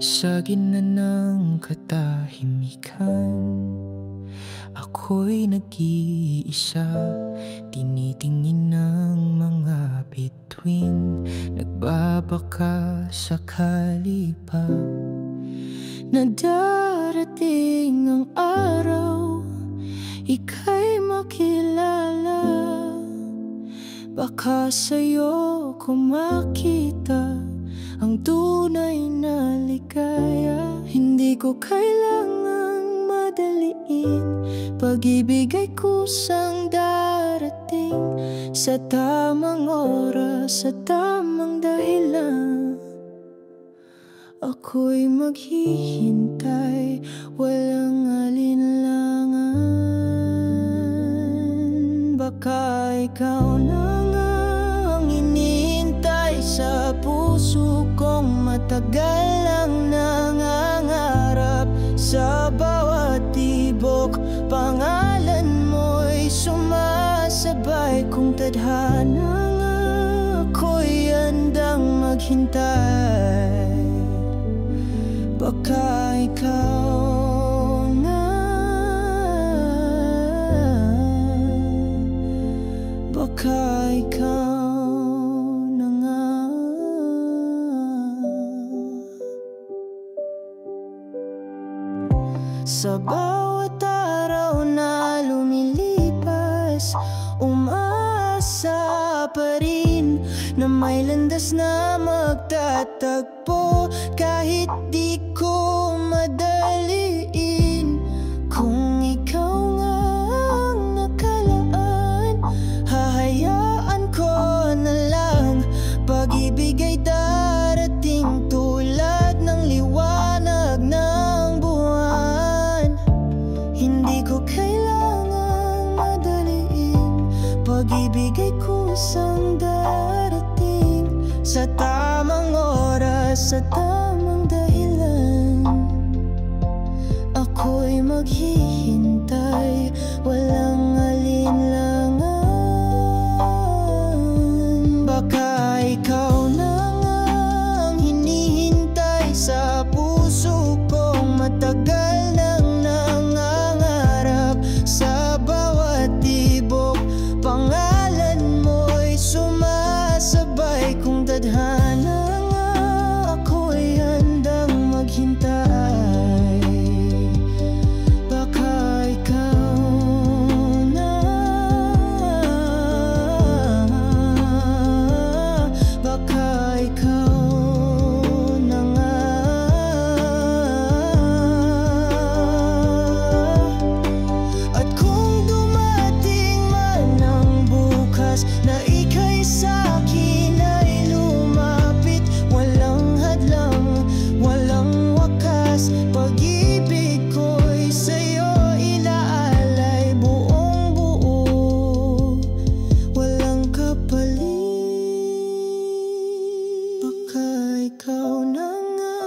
Sa gitna ng katahimikan, ako'y nag-iisa, tinitingin ng mga bituin, nagbabaka sakali pa na darating ang araw, ika'y makilala. Baka sa'yo ko makita ang tunay na ligaya. Hindi ko kailangang madaliin, pag-ibig ay kusang darating sa tamang oras, sa tamang dahilan. Ako'y maghihintay, walang alinlangan. Baka ikaw na nga ang hinihintay sa puso kong matagal lang nangangarap. Sa bawat tibok, pangalan mo'y sumasabay kong tadhana nga. Ako'y handang maghintay. Baka ikaw na, baka ikaw na nga. Sa bawat araw na lumilipas, umaasa pa rin na may landas na magtatagpo. Kahit di ko madaliin, kung ikaw nga ang nakalaan, hahayaan ko na lang. Pag-ibig ay darating tulad ng liwanag ng buwan. Hindi ko kailangang madaliin, pag-ibig ay kusang darating sa tamang oras, sa tamang dahilan. Ako'y maghihintay, walang alinlangan. Baka ikaw na nga ang hinihintay sa puso kong matagal nang nangangarap. Sa bawat tibok, pangalan mo'y sumasabay kong tadhana. Baka ikaw na, baka ikaw na nga. At kung dumating man ang bukas na ika'y sa'kin ay lumapit, walang hadlang, walang wakas. Pag-ibig ko'y sa'yo ilaalay buong buo, walang kapalit. Baka ikaw na nga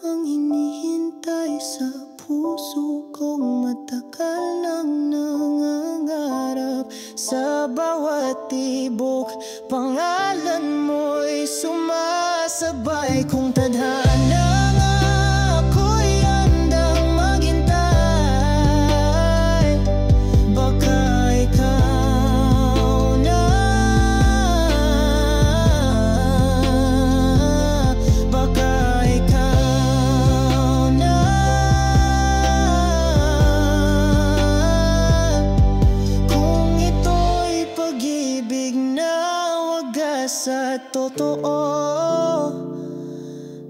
ang hinihintay sa puso kong matagal nang nangangarap. Sa bawat tibok, pangalan mo'y sumasabay kong tadhana. Sa totoo,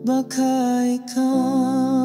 baka ikaw